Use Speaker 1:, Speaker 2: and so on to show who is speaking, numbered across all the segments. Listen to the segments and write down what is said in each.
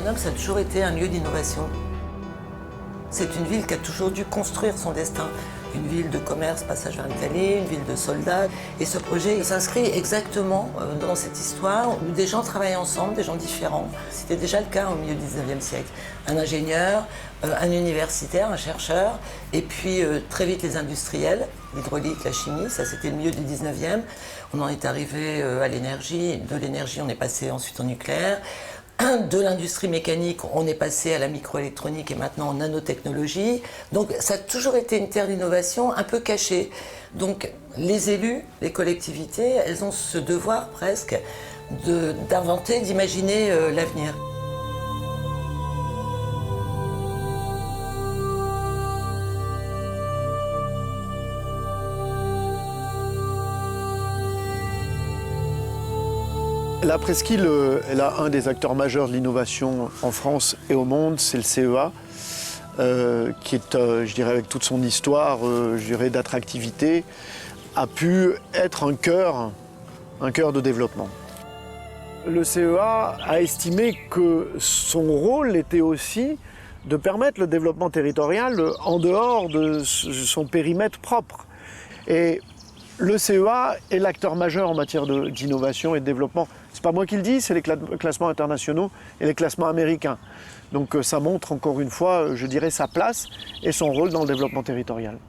Speaker 1: Grenoble, ça a toujours été un lieu d'innovation. C'est une ville qui a toujours dû construire son destin. Une ville de commerce, passage vers l'Italie, une ville de soldats. Et ce projet s'inscrit exactement dans cette histoire où des gens travaillent ensemble, des gens différents. C'était déjà le cas au milieu du 19e siècle. Un ingénieur, un universitaire, un chercheur, et puis très vite les industriels, l'hydraulique, la chimie, ça c'était le milieu du 19e. On en est arrivé à l'énergie, de l'énergie on est passé ensuite au nucléaire. De l'industrie mécanique, on est passé à la microélectronique et maintenant en nanotechnologie. Donc ça a toujours été une terre d'innovation un peu cachée. Donc les élus, les collectivités, elles ont ce devoir presque d'inventer, d'imaginer l'avenir.
Speaker 2: La presqu'île, elle a un des acteurs majeurs de l'innovation en France et au monde, c'est le CEA, qui est, je dirais, avec toute son histoire, je dirais, d'attractivité, a pu être un cœur de développement. Le CEA a estimé que son rôle était aussi de permettre le développement territorial en dehors de son périmètre propre. Et le CEA est l'acteur majeur en matière d'innovation et de développement. C'est pas moi qui le dis, c'est les classements internationaux et les classements américains. Donc ça montre encore une fois, je dirais, sa place et son rôle dans le développement territorial.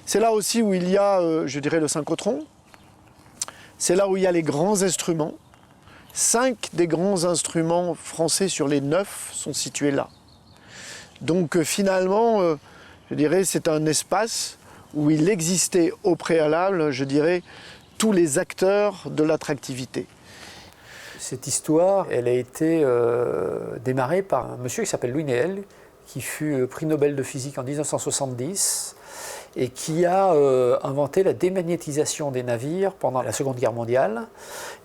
Speaker 2: C'est là aussi où il y a, je dirais, le synchrotron. C'est là où il y a les grands instruments. 5 des grands instruments français sur les 9 sont situés là. Donc finalement, je dirais, c'est un espace où il existait au préalable, je dirais, tous les acteurs de l'attractivité.
Speaker 3: Cette histoire, elle a été démarrée par un monsieur qui s'appelle Louis Néel, qui fut prix Nobel de physique en 1970 et qui a inventé la démagnétisation des navires pendant la Seconde Guerre mondiale.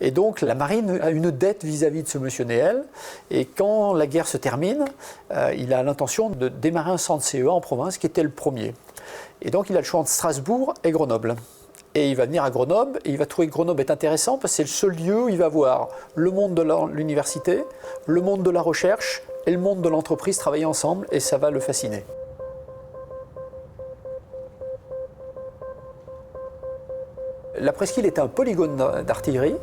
Speaker 3: Et donc la marine a une dette vis-à-vis de ce monsieur Néel. Et quand la guerre se termine, il a l'intention de démarrer un centre CEA en province qui était le premier. Et donc il a le choix entre Strasbourg et Grenoble. Et il va venir à Grenoble et il va trouver que Grenoble est intéressant parce que c'est le seul lieu où il va voir le monde de l'université, le monde de la recherche et le monde de l'entreprise travailler ensemble et ça va le fasciner. La presqu'île est un polygone d'artillerie.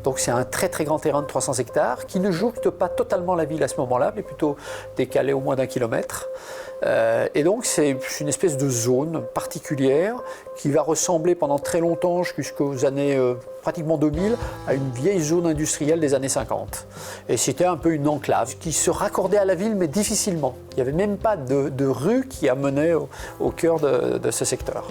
Speaker 3: Donc c'est un très très grand terrain de 300 hectares qui ne jouxte pas totalement la ville à ce moment-là, mais plutôt décalé au moins d'1 kilomètre. Et donc c'est une espèce de zone particulière qui va ressembler pendant très longtemps, jusqu'aux années pratiquement 2000, à une vieille zone industrielle des années 50. Et c'était un peu une enclave qui se raccordait à la ville, mais difficilement. Il n'y avait même pas de rue qui amenait au cœur de ce secteur.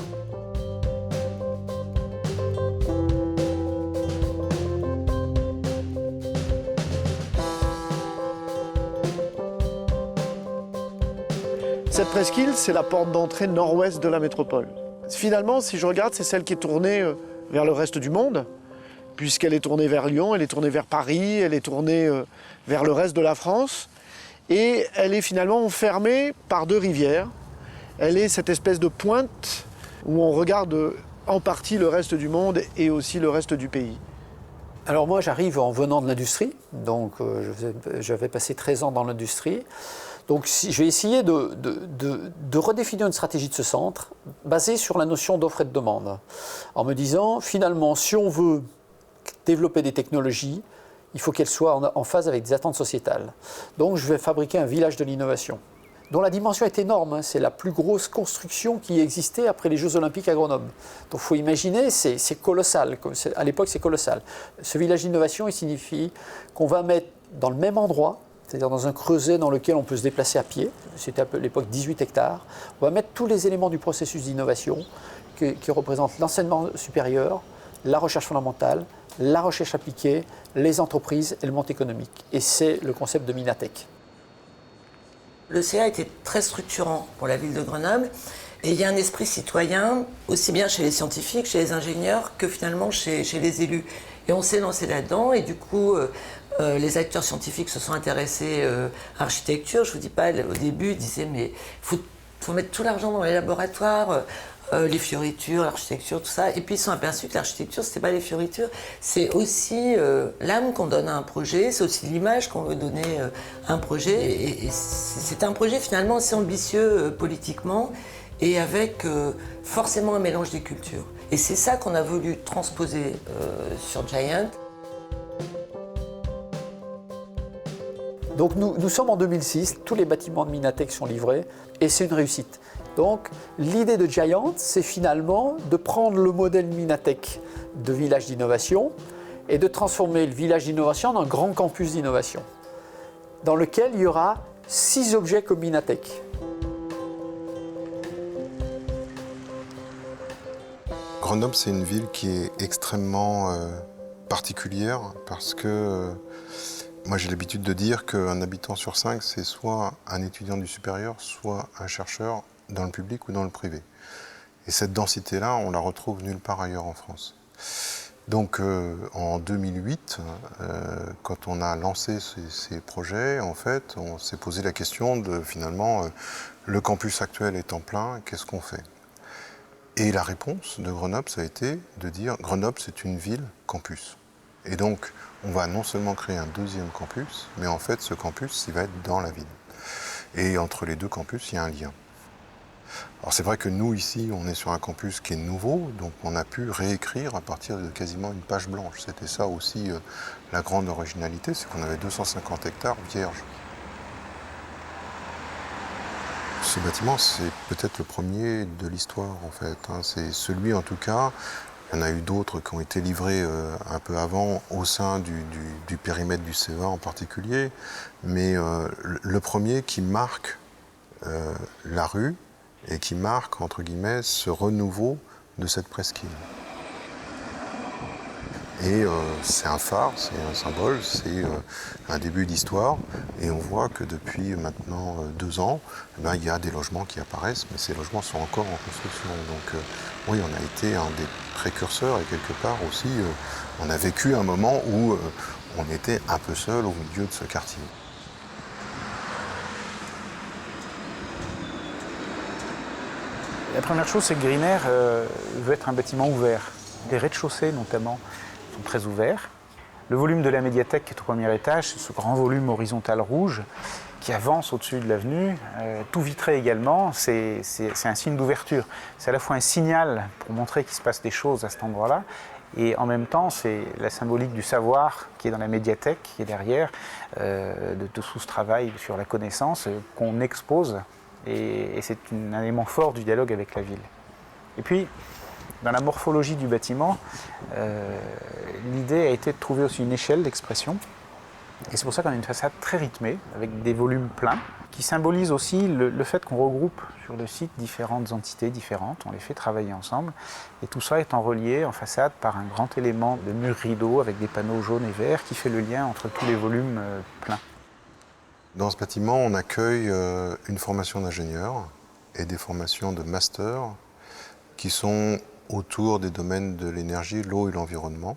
Speaker 2: Cette presqu'île, c'est la porte d'entrée nord-ouest de la métropole. Finalement, si je regarde, c'est celle qui est tournée vers le reste du monde, puisqu'elle est tournée vers Lyon, elle est tournée vers Paris, elle est tournée vers le reste de la France. Et elle est finalement fermée par 2 rivières. Elle est cette espèce de pointe où on regarde en partie le reste du monde et aussi le reste du pays.
Speaker 3: Alors moi, j'arrive en venant de l'industrie, donc j'avais passé 13 ans dans l'industrie. Donc je vais essayer de redéfinir une stratégie de ce centre basée sur la notion d'offre et de demande, en me disant finalement si on veut développer des technologies, il faut qu'elles soient en phase avec des attentes sociétales. Donc je vais fabriquer un village de l'innovation, dont la dimension est énorme, hein. C'est la plus grosse construction qui existait après les Jeux Olympiques à Grenoble. Donc il faut imaginer, c'est colossal, à l'époque c'est colossal. Ce village d'innovation, il signifie qu'on va mettre dans le même endroit, c'est-à-dire dans un creuset dans lequel on peut se déplacer à pied, c'était à l'époque 18 hectares, on va mettre tous les éléments du processus d'innovation qui représentent l'enseignement supérieur, la recherche fondamentale, la recherche appliquée, les entreprises et le monde économique. Et c'est le concept de Minatech.
Speaker 1: Le CA était très structurant pour la ville de Grenoble et il y a un esprit citoyen, aussi bien chez les scientifiques, chez les ingénieurs, que finalement chez les élus. Et on s'est lancé là-dedans et du coup, les acteurs scientifiques se sont intéressés à l'architecture. Je ne vous dis pas, au début, ils disaient mais il faut mettre tout l'argent dans les laboratoires, les fioritures, l'architecture, tout ça. Et puis ils se sont aperçus que l'architecture, c'était pas les fioritures, c'est aussi l'âme qu'on donne à un projet, c'est aussi l'image qu'on veut donner à un projet. Et c'est un projet finalement assez ambitieux politiquement et avec forcément un mélange des cultures. Et c'est ça qu'on a voulu transposer sur Giant.
Speaker 3: Donc nous sommes en 2006, tous les bâtiments de Minatec sont livrés et c'est une réussite. Donc l'idée de Giant, c'est finalement de prendre le modèle Minatec de village d'innovation et de transformer le village d'innovation en un grand campus d'innovation dans lequel il y aura 6 objets comme Minatec.
Speaker 4: Grenoble, c'est une ville qui est extrêmement particulière parce que moi j'ai l'habitude de dire qu'un habitant sur 5, c'est soit un étudiant du supérieur, soit un chercheur dans le public ou dans le privé. Et cette densité-là, on la retrouve nulle part ailleurs en France. Donc en 2008, quand on a lancé ces projets, en fait, on s'est posé la question de finalement, le campus actuel étant plein, qu'est-ce qu'on fait ? Et la réponse de Grenoble, ça a été de dire Grenoble, c'est une ville campus. Et donc, on va non seulement créer un deuxième campus, mais en fait, ce campus, il va être dans la ville. Et entre les deux campus, il y a un lien. Alors c'est vrai que nous, ici, on est sur un campus qui est nouveau, donc on a pu réécrire à partir de quasiment une page blanche. C'était ça aussi la grande originalité, c'est qu'on avait 250 hectares vierges. Ce bâtiment, c'est peut-être le premier de l'histoire, en fait. C'est celui, en tout cas, il y en a eu d'autres qui ont été livrés un peu avant, au sein du périmètre du CEA en particulier, mais le premier qui marque la rue et qui marque, entre guillemets, ce renouveau de cette presqu'île. Et c'est un phare, c'est un symbole, c'est un début d'histoire. Et on voit que depuis maintenant 2 ans, il y a des logements qui apparaissent, mais ces logements sont encore en construction. Donc oui, on a été un des précurseurs et quelque part aussi, on a vécu un moment où on était un peu seul au milieu de ce quartier.
Speaker 5: La première chose, c'est que Green Air veut être un bâtiment ouvert. Les rez-de-chaussée, notamment, sont très ouverts. Le volume de la médiathèque qui est au premier étage, c'est ce grand volume horizontal rouge qui avance au-dessus de l'avenue, tout vitré également, c'est un signe d'ouverture. C'est à la fois un signal pour montrer qu'il se passe des choses à cet endroit-là, et en même temps, c'est la symbolique du savoir qui est dans la médiathèque, qui est derrière, de tout ce travail sur la connaissance qu'on expose, et c'est un élément fort du dialogue avec la ville. Et puis, dans la morphologie du bâtiment, l'idée a été de trouver aussi une échelle d'expression. Et c'est pour ça qu'on a une façade très rythmée, avec des volumes pleins, qui symbolise aussi le fait qu'on regroupe sur le site différentes entités différentes, on les fait travailler ensemble. Et tout ça étant relié en façade par un grand élément de mur rideau avec des panneaux jaunes et verts qui fait le lien entre tous les volumes pleins.
Speaker 4: Dans ce bâtiment, on accueille une formation d'ingénieurs et des formations de master qui sont autour des domaines de l'énergie, l'eau et l'environnement.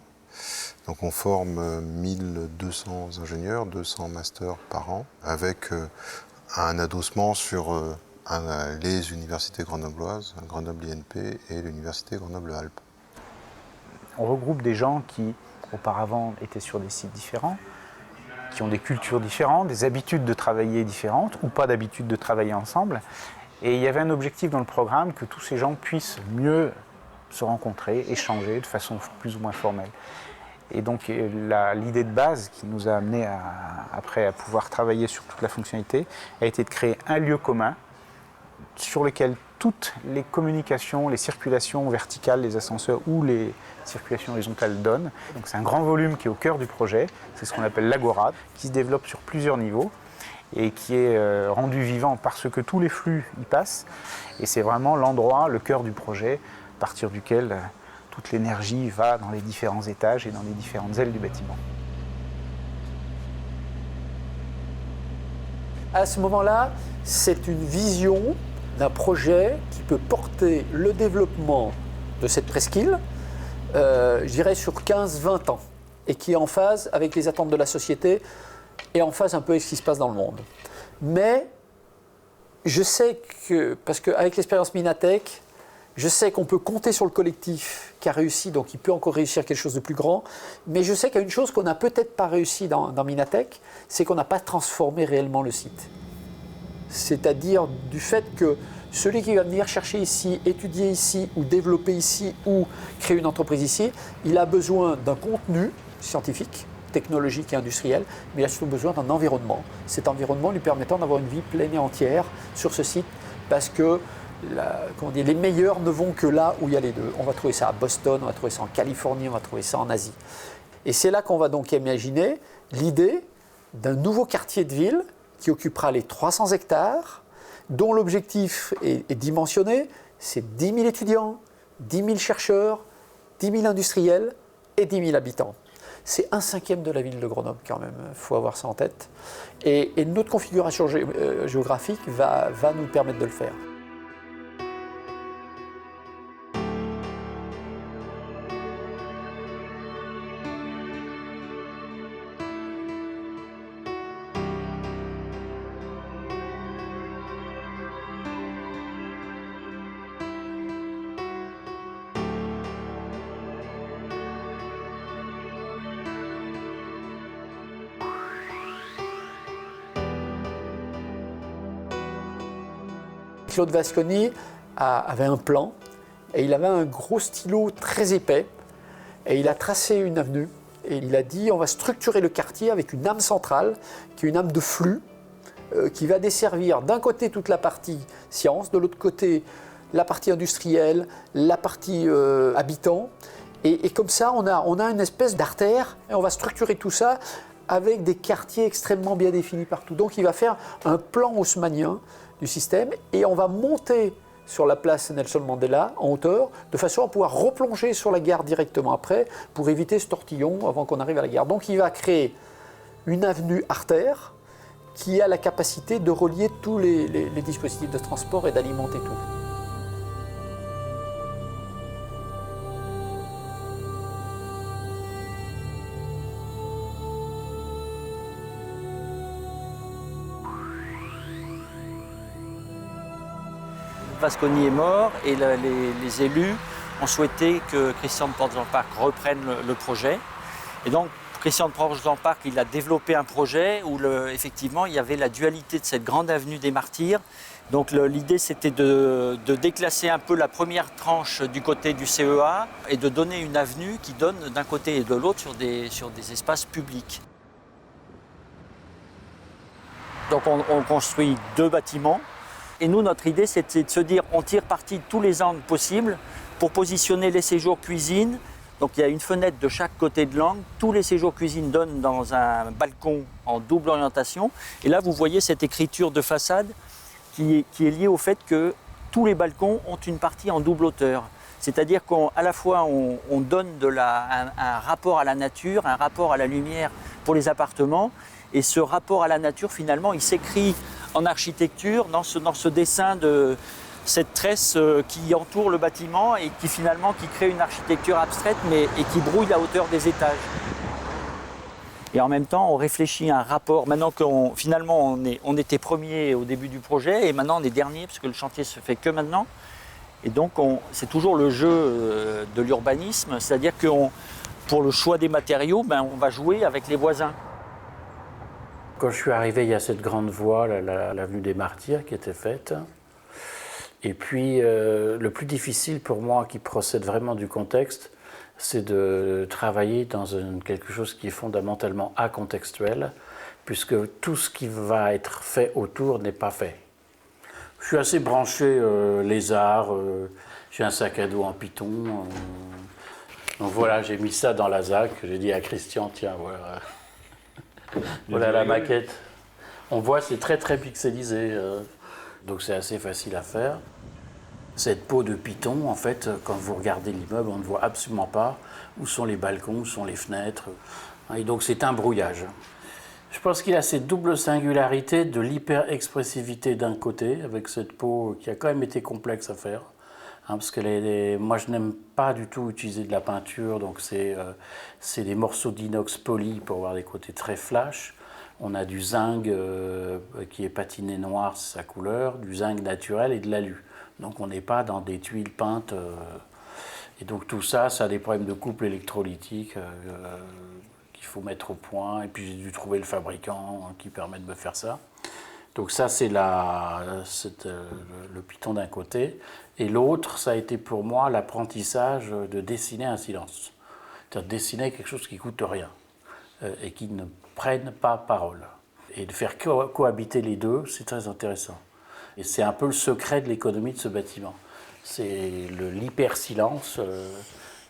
Speaker 4: Donc on forme 1200 ingénieurs, 200 masters par an, avec un adossement sur les universités grenobloises, Grenoble INP et l'université Grenoble-Alpes.
Speaker 5: On regroupe des gens qui auparavant étaient sur des sites différents, qui ont des cultures différentes, des habitudes de travailler différentes, ou pas d'habitude de travailler ensemble. Et il y avait un objectif dans le programme que tous ces gens puissent mieux se rencontrer, échanger de façon plus ou moins formelle. Et donc l'idée de base qui nous a amené après à pouvoir travailler sur toute la fonctionnalité a été de créer un lieu commun sur lequel toutes les communications, les circulations verticales, les ascenseurs ou les circulations horizontales donnent. Donc c'est un grand volume qui est au cœur du projet, c'est ce qu'on appelle l'agora, qui se développe sur plusieurs niveaux et qui est rendu vivant parce que tous les flux y passent. Et c'est vraiment l'endroit, le cœur du projet, à partir duquel toute l'énergie va dans les différents étages et dans les différentes ailes du bâtiment.
Speaker 3: À ce moment-là, c'est une vision d'un projet qui peut porter le développement de cette presqu'île, je dirais sur 15-20 ans, et qui est en phase avec les attentes de la société et en phase un peu avec ce qui se passe dans le monde. Mais je sais que, parce qu'avec l'expérience Minatec, Je sais qu'on peut compter sur le collectif qui a réussi, donc il peut encore réussir quelque chose de plus grand. Mais je sais qu'il y a une chose qu'on n'a peut-être pas réussi dans Minatech, c'est qu'on n'a pas transformé réellement le site. C'est-à-dire du fait que celui qui va venir chercher ici, étudier ici, ou développer ici, ou créer une entreprise ici, il a besoin d'un contenu scientifique, technologique et industriel, mais il a surtout besoin d'un environnement. Cet environnement lui permettant d'avoir une vie pleine et entière sur ce site, parce que les meilleurs ne vont que là où il y a les deux. On va trouver ça à Boston, on va trouver ça en Californie, on va trouver ça en Asie. Et c'est là qu'on va donc imaginer l'idée d'un nouveau quartier de ville qui occupera les 300 hectares, dont l'objectif est dimensionné, c'est 10 000 étudiants, 10 000 chercheurs, 10 000 industriels et 10 000 habitants. C'est 1/5 de la ville de Grenoble quand même, il faut avoir ça en tête. Et notre configuration géographique va nous permettre de le faire. Claude Vasconi avait un plan et il avait un gros stylo très épais et il a tracé une avenue et il a dit on va structurer le quartier avec une âme centrale qui est une âme de flux qui va desservir d'un côté toute la partie science, de l'autre côté la partie industrielle, la partie habitant et comme ça on a une espèce d'artère et on va structurer tout ça avec des quartiers extrêmement bien définis partout. Donc il va faire un plan haussmannien du système et on va monter sur la place Nelson Mandela en hauteur de façon à pouvoir replonger sur la gare directement après pour éviter ce tortillon avant qu'on arrive à la gare. Donc il va créer une avenue artère qui a la capacité de relier tous les dispositifs de transport et d'alimenter tout.
Speaker 6: Vasconi est mort et les élus ont souhaité que Christian de Portzamparc reprenne le projet. Et donc, Christian de Portzamparc, il a développé un projet où effectivement il y avait la dualité de cette grande avenue des Martyrs. Donc l'idée c'était de déclasser un peu la première tranche du côté du CEA et de donner une avenue qui donne d'un côté et de l'autre sur des espaces publics. Donc on construit 2 bâtiments. Et nous, notre idée, c'était de se dire, on tire parti de tous les angles possibles pour positionner les séjours cuisine. Donc il y a une fenêtre de chaque côté de l'angle. Tous les séjours cuisine donnent dans un balcon en double orientation. Et là, vous voyez cette écriture de façade qui est liée au fait que tous les balcons ont une partie en double hauteur. C'est-à-dire qu'à la fois, on donne un rapport à la nature, un rapport à la lumière pour les appartements. Et ce rapport à la nature, finalement, il s'écrit en architecture dans ce dessin de cette tresse qui entoure le bâtiment et qui crée une architecture abstraite et qui brouille la hauteur des étages. Et en même temps, on réfléchit à un rapport. Maintenant finalement on était premier au début du projet et maintenant on est dernier parce que le chantier se fait que maintenant. Et donc c'est toujours le jeu de l'urbanisme, c'est-à-dire que pour le choix des matériaux, on va jouer avec les voisins.
Speaker 7: Quand je suis arrivé, il y a cette grande voie, l'avenue des Martyrs, qui était faite. Et puis, le plus difficile pour moi, qui procède vraiment du contexte, c'est de travailler dans quelque chose qui est fondamentalement acontextuel, puisque tout ce qui va être fait autour n'est pas fait. Je suis assez branché les arts, j'ai un sac à dos en Python. Donc voilà, j'ai mis ça dans la ZAC, j'ai dit à Christian, tiens, voilà. Voilà la maquette. On voit, c'est très très pixelisé, donc c'est assez facile à faire. Cette peau de Python, en fait, quand vous regardez l'immeuble, on ne voit absolument pas où sont les balcons, où sont les fenêtres. Et donc c'est un brouillage. Je pense qu'il a cette double singularité de l'hyper-expressivité d'un côté, avec cette peau qui a quand même été complexe à faire. Parce que moi, je n'aime pas du tout utiliser de la peinture, donc c'est des morceaux d'inox poli pour avoir des côtés très flash. On a du zinc qui est patiné noir, c'est sa couleur, du zinc naturel et de l'alu. Donc on n'est pas dans des tuiles peintes. Et donc tout ça, ça a des problèmes de couple électrolytique qu'il faut mettre au point. Et puis j'ai dû trouver le fabricant qui permet de me faire ça. Donc ça, c'est le Python d'un côté. Et l'autre, ça a été pour moi l'apprentissage de dessiner un silence. C'est-à-dire dessiner quelque chose qui ne coûte rien et qui ne prenne pas parole. Et de faire cohabiter les deux, c'est très intéressant. Et c'est un peu le secret de l'économie de ce bâtiment. C'est l'hyper-silence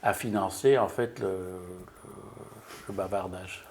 Speaker 7: à financer en fait le bavardage.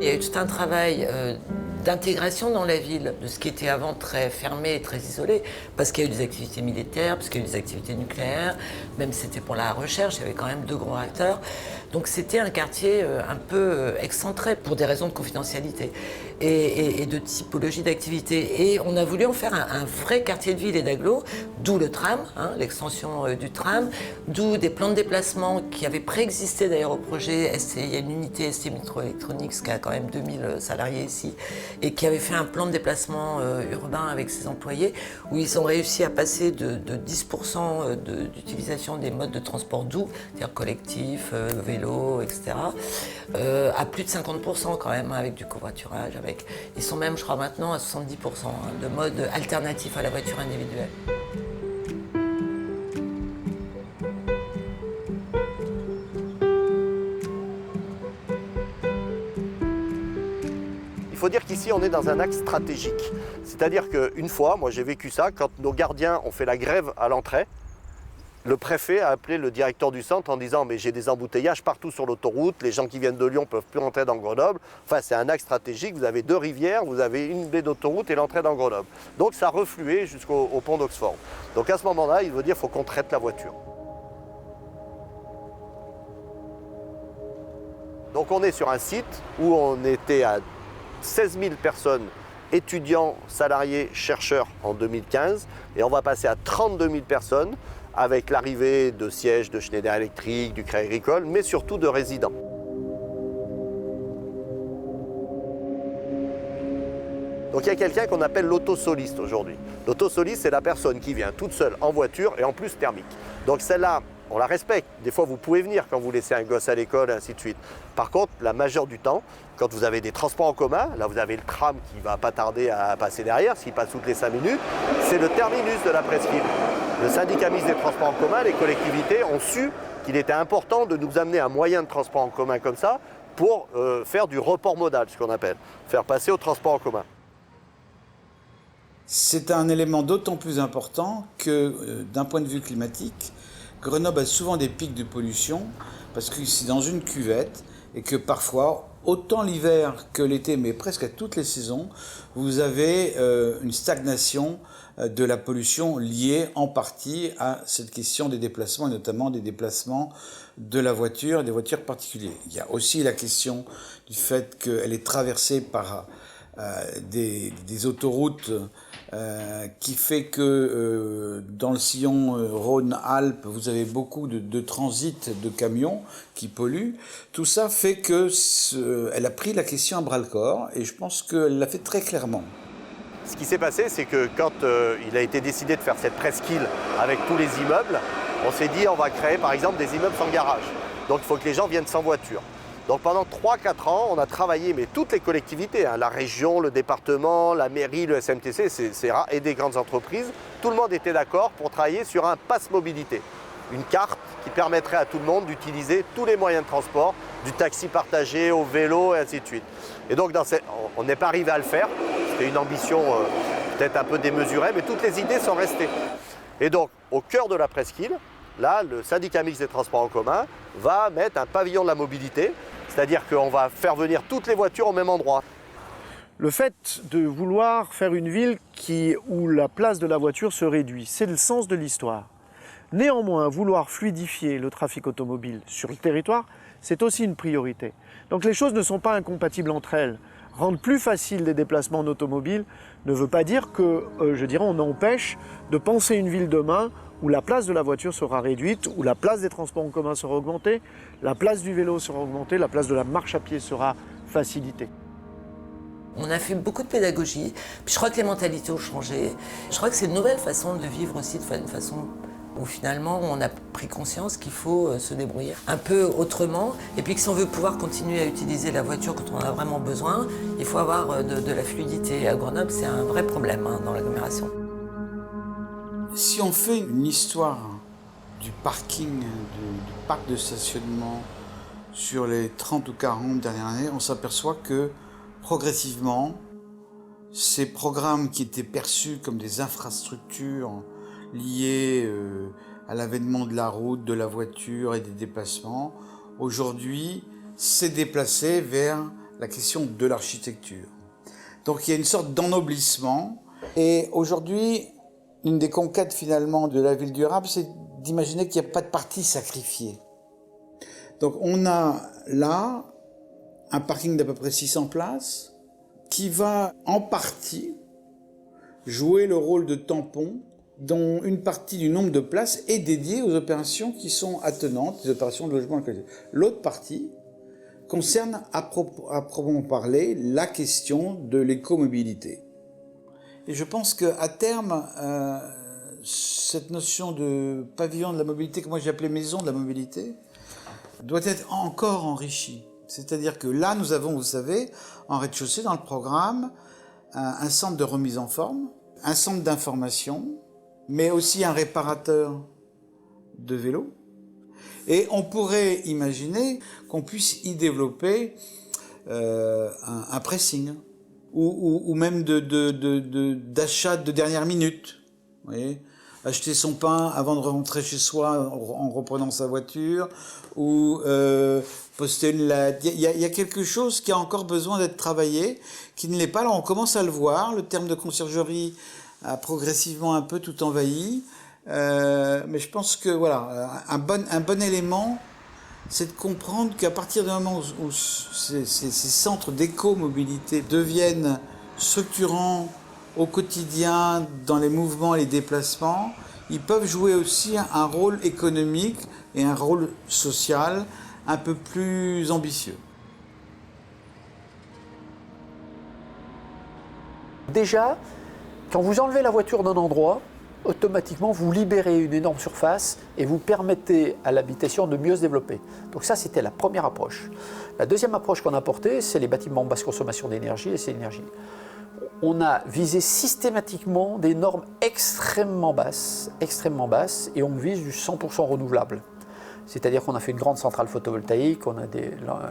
Speaker 1: Il y a eu tout un travail d'intégration dans la ville, de ce qui était avant très fermé et très isolé, parce qu'il y a eu des activités militaires, parce qu'il y a eu des activités nucléaires, même si c'était pour la recherche, il y avait quand même 2 gros réacteurs. Donc c'était un quartier un peu excentré pour des raisons de confidentialité et de typologie d'activité. Et on a voulu en faire un vrai quartier de ville et d'agglo, d'où le tram, l'extension du tram, d'où des plans de déplacement qui avaient préexisté d'ailleurs au projet. Il y a une unité ST Microelectronics qui a quand même 2000 salariés ici et qui avait fait un plan de déplacement urbain avec ses employés où ils ont réussi à passer de 10% d'utilisation des modes de transport doux, c'est-à-dire collectif, vélo, etc., à plus de 50% quand même avec du covoiturage. Ils sont même, je crois maintenant, à 70% de modes alternatifs à la voiture individuelle.
Speaker 8: Il faut dire qu'ici, on est dans un axe stratégique. C'est-à-dire qu'une fois, moi j'ai vécu ça, quand nos gardiens ont fait la grève à l'entrée, le préfet a appelé le directeur du centre en disant « mais j'ai des embouteillages partout sur l'autoroute, les gens qui viennent de Lyon ne peuvent plus rentrer dans Grenoble. Enfin, c'est un axe stratégique, vous avez 2 rivières, vous avez une baie d'autoroute et l'entrée dans Grenoble. » Donc ça refluait jusqu'au pont d'Oxford. Donc à ce moment-là, il veut dire qu'il faut qu'on traite la voiture. Donc on est sur un site où on était à 16 000 personnes, étudiants, salariés, chercheurs en 2015, et on va passer à 32 000 personnes avec l'arrivée de sièges de Schneider Electric, du Crédit Agricole, mais surtout de résidents. Donc il y a quelqu'un qu'on appelle l'autosoliste aujourd'hui. L'autosoliste, c'est la personne qui vient toute seule en voiture et en plus thermique. Donc celle-là, on la respecte. Des fois, vous pouvez venir quand vous laissez un gosse à l'école, et ainsi de suite. Par contre, la majeure du temps, quand vous avez des transports en commun, là vous avez le tram qui ne va pas tarder à passer derrière, s'il passe toutes les 5 minutes, c'est le terminus de la presqu'île. Le syndicat mixte des transports en commun, les collectivités ont su qu'il était important de nous amener un moyen de transport en commun comme ça pour faire du report modal, ce qu'on appelle, faire passer au transport en commun.
Speaker 9: C'est un élément d'autant plus important que, d'un point de vue climatique, Grenoble a souvent des pics de pollution parce que c'est dans une cuvette et que parfois, autant l'hiver que l'été, mais presque à toutes les saisons, vous avez une stagnation de la pollution liée en partie à cette question des déplacements, et notamment des déplacements de la voiture et des voitures particulières. Il y a aussi la question du fait qu'elle est traversée par des autoroutes qui fait que dans le sillon Rhône-Alpes, vous avez beaucoup de transit de camions qui polluent. Tout ça fait qu'elle a pris la question à bras-le-corps et je pense qu'elle l'a fait très clairement.
Speaker 8: Ce qui s'est passé, c'est que quand il a été décidé de faire cette presqu'île avec tous les immeubles, on s'est dit on va créer par exemple des immeubles sans garage. Donc il faut que les gens viennent sans voiture. Donc pendant 3-4 ans, on a travaillé, mais toutes les collectivités, la région, le département, la mairie, le SMTC, et des grandes entreprises, tout le monde était d'accord pour travailler sur un pass mobilité. Une carte qui permettrait à tout le monde d'utiliser tous les moyens de transport, du taxi partagé au vélo et ainsi de suite. Et donc on n'est pas arrivé à le faire, c'était une ambition peut-être un peu démesurée, mais toutes les idées sont restées. Et donc au cœur de la presqu'île, là, le syndicat mixte des transports en commun va mettre un pavillon de la mobilité, c'est-à-dire qu'on va faire venir toutes les voitures au même endroit.
Speaker 2: le fait de vouloir faire une ville où la place de la voiture se réduit, c'est le sens de l'histoire. Néanmoins, vouloir fluidifier le trafic automobile sur le territoire, c'est aussi une priorité. Donc les choses ne sont pas incompatibles entre elles. Rendre plus facile les déplacements en automobile ne veut pas dire que, on empêche de penser une ville demain où la place de la voiture sera réduite, où la place des transports en commun sera augmentée, la place du vélo sera augmentée, la place de la marche à pied sera facilitée.
Speaker 1: On a fait beaucoup de pédagogie, puis je crois que les mentalités ont changé. Je crois que c'est une nouvelle façon de vivre aussi, de faire une façon où finalement on a pris conscience qu'il faut se débrouiller un peu autrement, et puis que si on veut pouvoir continuer à utiliser la voiture quand on en a vraiment besoin, il faut avoir de la fluidité. À Grenoble, c'est un vrai problème dans l'agglomération.
Speaker 9: Si on fait une histoire du parking, du parc de stationnement sur les 30 ou 40 dernières années, on s'aperçoit que progressivement, ces programmes qui étaient perçus comme des infrastructures liées à l'avènement de la route, de la voiture et des déplacements, aujourd'hui, s'est déplacé vers la question de l'architecture. Donc il y a une sorte d'ennoblissement. Et aujourd'hui, une des conquêtes finalement de la ville durable, c'est d'imaginer qu'il n'y a pas de partie sacrifiée. Donc on a là un parking d'à peu près 600 places qui va en partie jouer le rôle de tampon dont une partie du nombre de places est dédiée aux opérations qui sont attenantes, les opérations de logement inclusif. L'autre partie concerne à proprement parler la question de l'écomobilité. Et je pense qu'à terme, cette notion de pavillon de la mobilité, que moi j'ai appelé maison de la mobilité, doit être encore enrichie. C'est-à-dire que là, nous avons, vous savez, en rez-de-chaussée dans le programme, un centre de remise en forme, un centre d'information, mais aussi un réparateur de vélos. Et on pourrait imaginer qu'on puisse y développer un pressing ou même d'achat de dernière minute. Vous voyez, acheter son pain avant de rentrer chez soi en reprenant sa voiture, ou poster une lettre. Il y a quelque chose qui a encore besoin d'être travaillé, qui ne l'est pas. Alors on commence à le voir, le terme de conciergerie a progressivement un peu tout envahi, mais je pense que voilà, un bon élément, c'est de comprendre qu'à partir du moment où ces centres d'éco-mobilité deviennent structurants au quotidien, dans les mouvements et les déplacements, ils peuvent jouer aussi un rôle économique et un rôle social un peu plus ambitieux.
Speaker 3: Déjà, quand vous enlevez la voiture d'un endroit, automatiquement vous libérez une énorme surface et vous permettez à l'habitation de mieux se développer. Donc ça, c'était la première approche. La deuxième approche qu'on a portée, c'est les bâtiments basse consommation d'énergie et c'est l'énergie. On a visé systématiquement des normes extrêmement basses et on vise du 100% renouvelable. C'est-à-dire qu'on a fait une grande centrale photovoltaïque, on a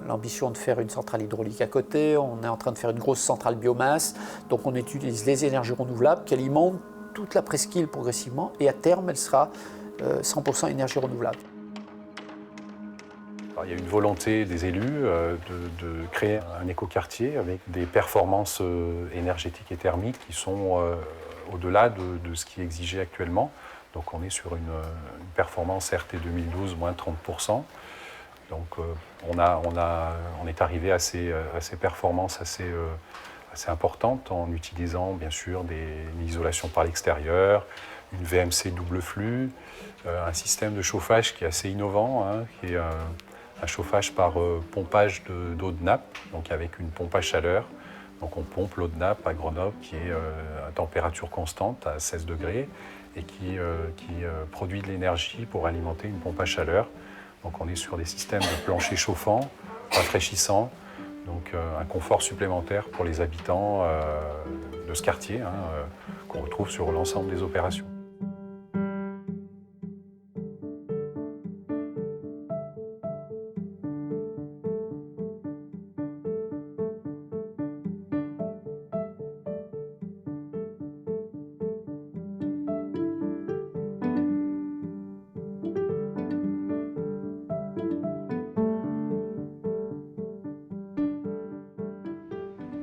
Speaker 3: l'ambition de faire une centrale hydraulique à côté, on est en train de faire une grosse centrale biomasse, donc on utilise les énergies renouvelables qui alimentent toute la presqu'île progressivement et à terme elle sera 100% énergie renouvelable.
Speaker 10: Alors, il y a une volonté des élus de créer un écoquartier avec des performances énergétiques et thermiques qui sont au-delà de ce qui est exigé actuellement. Donc on est sur une performance RT 2012 moins 30%. Donc on est arrivé à ces performances assez importantes en utilisant bien sûr une isolation par l'extérieur, une VMC double flux, un système de chauffage qui est assez innovant, hein, qui est un chauffage par pompage d'eau de nappe, donc avec une pompe à chaleur. Donc on pompe l'eau de nappe à Grenoble qui est à température constante, à 16 degrés, et qui produit de l'énergie pour alimenter une pompe à chaleur. Donc on est sur des systèmes de plancher chauffant, rafraîchissant, donc un confort supplémentaire pour les habitants de ce quartier, hein, qu'on retrouve sur l'ensemble des opérations.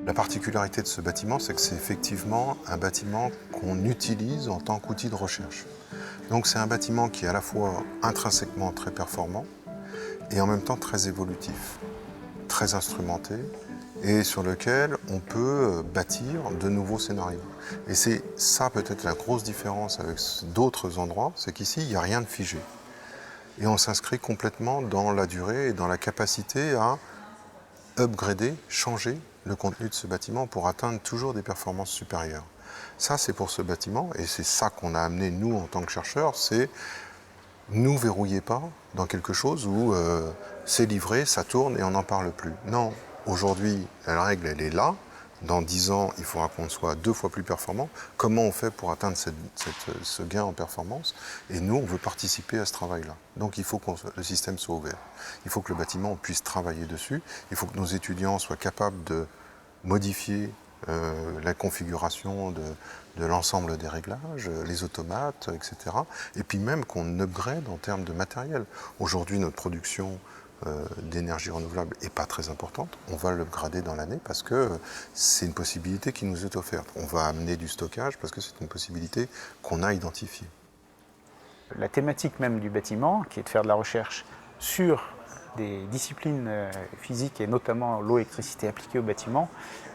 Speaker 4: La particularité de ce bâtiment, c'est que c'est effectivement un bâtiment qu'on utilise en tant qu'outil de recherche. Donc c'est un bâtiment qui est à la fois intrinsèquement très performant et en même temps très évolutif, très instrumenté et sur lequel on peut bâtir de nouveaux scénarios. Et c'est ça peut-être la grosse différence avec d'autres endroits, c'est qu'ici, il n'y a rien de figé. Et on s'inscrit complètement dans la durée et dans la capacité à upgrader, changer le contenu de ce bâtiment pour atteindre toujours des performances supérieures. Ça, c'est pour ce bâtiment, et c'est ça qu'on a amené, nous, en tant que chercheurs, c'est nous verrouillez pas dans quelque chose où c'est livré, ça tourne et on n'en parle plus. Non, aujourd'hui, la règle, elle est là. Dans 10 ans, il faudra qu'on soit 2 fois plus performant. Comment on fait pour atteindre ce gain en performance? Et nous, on veut participer à ce travail-là. Donc il faut que le système soit ouvert. Il faut que le bâtiment, on puisse travailler dessus. Il faut que nos étudiants soient capables de modifier la configuration de l'ensemble des réglages, les automates, etc. Et puis même qu'on upgrade en termes de matériel. Aujourd'hui, notre production d'énergie renouvelable n'est pas très importante. On va l'upgrader dans l'année parce que c'est une possibilité qui nous est offerte. On va amener du stockage parce que c'est une possibilité qu'on a identifiée.
Speaker 5: La thématique même du bâtiment, qui est de faire de la recherche sur des disciplines physiques et notamment l'eau-électricité appliquée au bâtiment,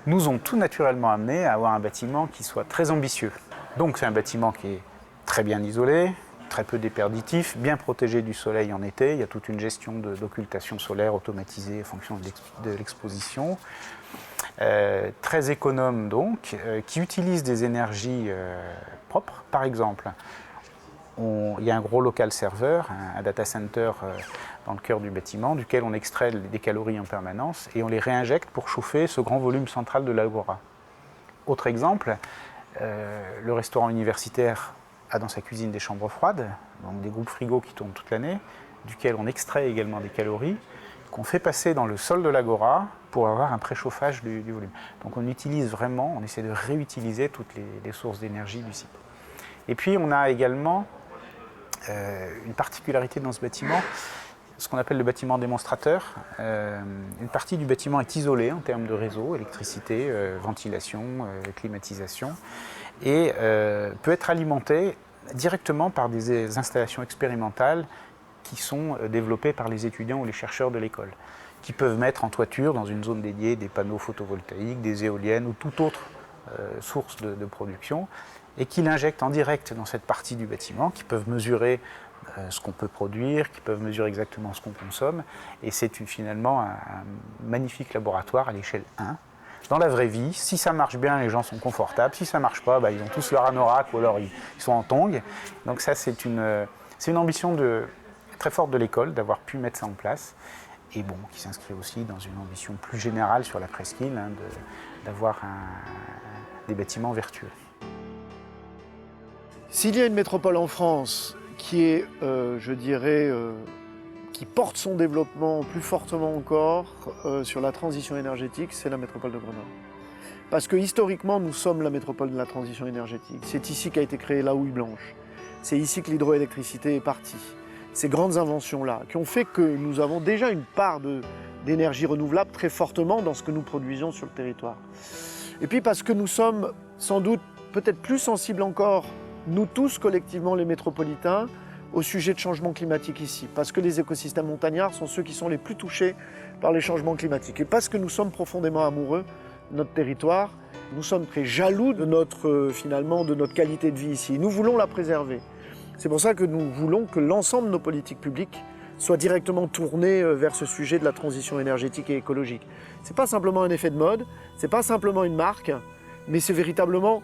Speaker 5: nous ont tout naturellement amené à avoir un bâtiment qui soit très ambitieux. Donc c'est un bâtiment qui est très bien isolé, très peu déperditif, bien protégé du soleil en été. Il y a toute une gestion d'occultation solaire automatisée en fonction de l'exposition. Très économe donc, qui utilise des énergies propres. Par exemple, il y a un gros local serveur, un data center dans le cœur du bâtiment, duquel on extrait des calories en permanence et on les réinjecte pour chauffer ce grand volume central de l'Agora. Autre exemple, le restaurant universitaire a dans sa cuisine des chambres froides, donc des groupes frigo qui tournent toute l'année, duquel on extrait également des calories, qu'on fait passer dans le sol de l'Agora pour avoir un préchauffage du volume. Donc on utilise vraiment, on essaie de réutiliser toutes les sources d'énergie du site. Et puis on a également une particularité dans ce bâtiment, ce qu'on appelle le bâtiment démonstrateur. Une partie du bâtiment est isolée en termes de réseau, électricité, ventilation, climatisation, et peut être alimentée directement par des installations expérimentales qui sont développées par les étudiants ou les chercheurs de l'école, qui peuvent mettre en toiture, dans une zone dédiée, des panneaux photovoltaïques, des éoliennes ou toute autre source de production, et qui l'injectent en direct dans cette partie du bâtiment, qui peuvent mesurer ce qu'on peut produire, qui peuvent mesurer exactement ce qu'on consomme. Et c'est finalement un magnifique laboratoire à l'échelle 1. Dans la vraie vie, si ça marche bien, les gens sont confortables. Si ça ne marche pas, ils ont tous leur anorak ou alors ils sont en tongs. Donc ça, c'est une ambition très forte de l'école d'avoir pu mettre ça en place. Et bon, qui s'inscrit aussi dans une ambition plus générale sur la presqu'île, d'avoir des bâtiments vertueux.
Speaker 2: S'il y a une métropole en France qui est, je dirais, qui porte son développement plus fortement encore sur la transition énergétique, c'est la métropole de Grenoble. Parce que historiquement, nous sommes la métropole de la transition énergétique. C'est ici qu'a été créée la houille blanche. C'est ici que l'hydroélectricité est partie. Ces grandes inventions-là, qui ont fait que nous avons déjà une part d'énergie renouvelable très fortement dans ce que nous produisons sur le territoire. Et puis parce que nous sommes sans doute peut-être plus sensibles encore, nous tous collectivement les métropolitains, au sujet de changement climatique ici, parce que les écosystèmes montagnards sont ceux qui sont les plus touchés par les changements climatiques. Et parce que nous sommes profondément amoureux de notre territoire, nous sommes très jaloux de notre qualité de vie ici. Nous voulons la préserver. C'est pour ça que nous voulons que l'ensemble de nos politiques publiques soient directement tournées vers ce sujet de la transition énergétique et écologique. Ce n'est pas simplement un effet de mode, ce n'est pas simplement une marque, mais c'est véritablement,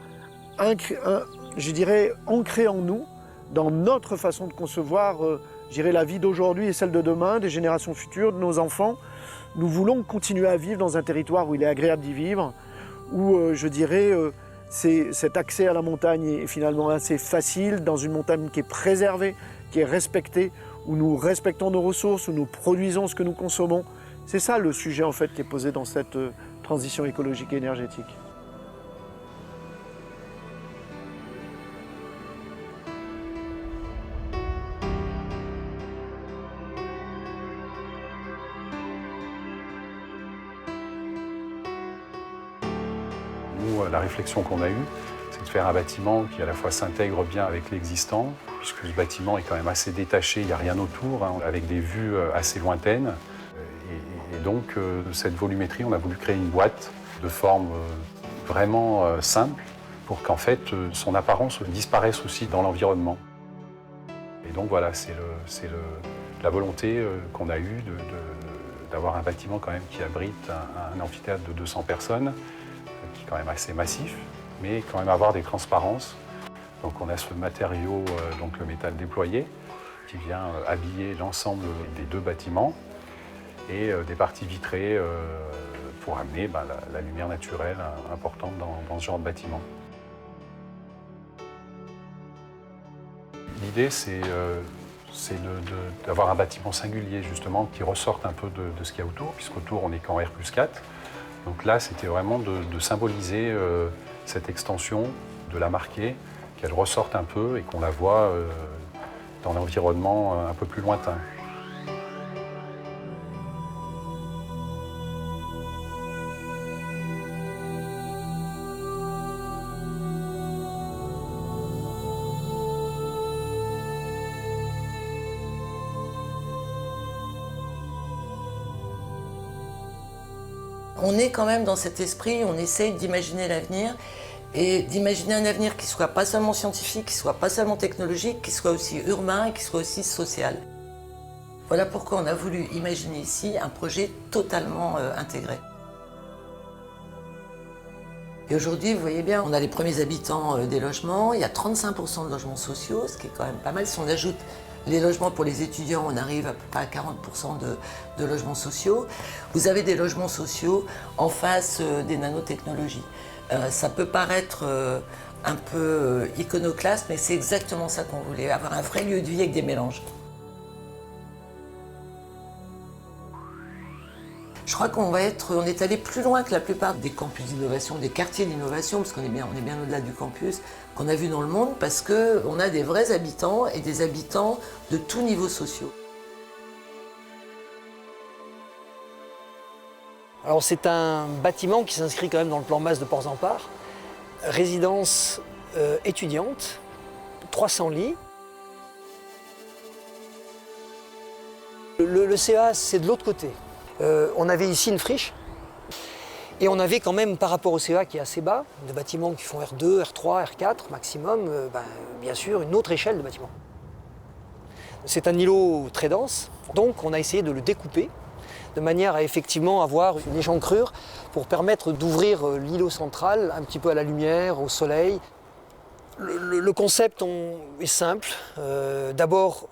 Speaker 2: je dirais, ancré en nous, dans notre façon de concevoir la vie d'aujourd'hui et celle de demain, des générations futures, de nos enfants. Nous voulons continuer à vivre dans un territoire où il est agréable d'y vivre, où cet accès à la montagne est finalement assez facile, dans une montagne qui est préservée, qui est respectée, où nous respectons nos ressources, où nous produisons ce que nous consommons. C'est ça le sujet en fait qui est posé dans cette transition écologique et énergétique.
Speaker 10: Nous, la réflexion qu'on a eue, c'est de faire un bâtiment qui à la fois s'intègre bien avec l'existant, puisque ce bâtiment est quand même assez détaché, il n'y a rien autour, hein, avec des vues assez lointaines. Et donc, cette volumétrie, on a voulu créer une boîte de forme vraiment simple pour qu'en fait, son apparence disparaisse aussi dans l'environnement. Et donc voilà, c'est la volonté qu'on a eue d'avoir un bâtiment quand même qui abrite un amphithéâtre de 200 personnes, qui est quand même assez massif, mais quand même avoir des transparences. Donc on a ce matériau, donc le métal déployé, qui vient habiller l'ensemble des deux bâtiments, et des parties vitrées pour amener la lumière naturelle importante dans ce genre de bâtiment. L'idée, c'est d'avoir un bâtiment singulier, justement, qui ressorte un peu de ce qu'il y a autour, puisqu'autour, on n'est qu'en R+4. Donc là, c'était vraiment de symboliser cette extension, de la marquer, qu'elle ressorte un peu et qu'on la voit dans l'environnement un peu plus lointain.
Speaker 1: On est quand même dans cet esprit, on essaye d'imaginer l'avenir et d'imaginer un avenir qui soit pas seulement scientifique, qui soit pas seulement technologique, qui soit aussi urbain et qui soit aussi social. Voilà pourquoi on a voulu imaginer ici un projet totalement intégré. Et aujourd'hui, vous voyez bien, on a les premiers habitants des logements, il y a 35% de logements sociaux, ce qui est quand même pas mal. Si on ajoute les logements pour les étudiants, on arrive à peu près à 40% de logements sociaux. Vous avez des logements sociaux en face des nanotechnologies. Ça peut paraître un peu iconoclaste, mais c'est exactement ça qu'on voulait, avoir un vrai lieu de vie avec des mélanges. Je crois on est allé plus loin que la plupart des campus d'innovation, des quartiers d'innovation, parce qu'on est bien au-delà du campus, qu'on a vu dans le monde, parce qu'on a des vrais habitants et des habitants de tous niveaux sociaux.
Speaker 11: Alors c'est un bâtiment qui s'inscrit quand même dans le plan masse de Port-Zampar, résidence étudiante, 300 lits. Le CEA, c'est de l'autre côté. On avait ici une friche et on avait quand même, par rapport au CEA qui est assez bas, de bâtiments qui font R2, R3, R4 maximum, bien sûr une autre échelle de bâtiments. C'est un îlot très dense, donc on a essayé de le découper de manière à effectivement avoir une échancrure pour permettre d'ouvrir l'îlot central un petit peu à la lumière, au soleil. Le concept est simple. D'abord,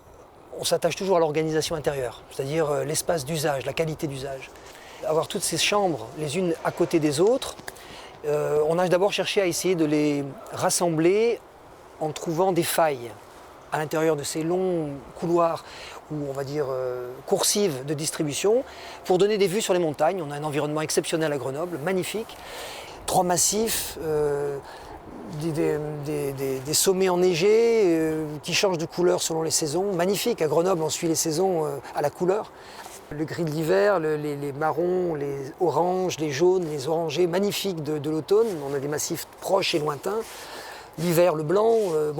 Speaker 11: on s'attache toujours à l'organisation intérieure, c'est-à-dire l'espace d'usage, la qualité d'usage. Avoir toutes ces chambres les unes à côté des autres, on a d'abord cherché à essayer de les rassembler en trouvant des failles à l'intérieur de ces longs couloirs ou on va dire coursives de distribution pour donner des vues sur les montagnes. On a un environnement exceptionnel à Grenoble, magnifique. 3 massifs, des sommets enneigés qui changent de couleur selon les saisons. Magnifique, à Grenoble on suit les saisons à la couleur. Le gris de l'hiver, les marrons, les oranges, les jaunes, les orangés, magnifiques de l'automne. On a des massifs proches et lointains. L'hiver, le blanc,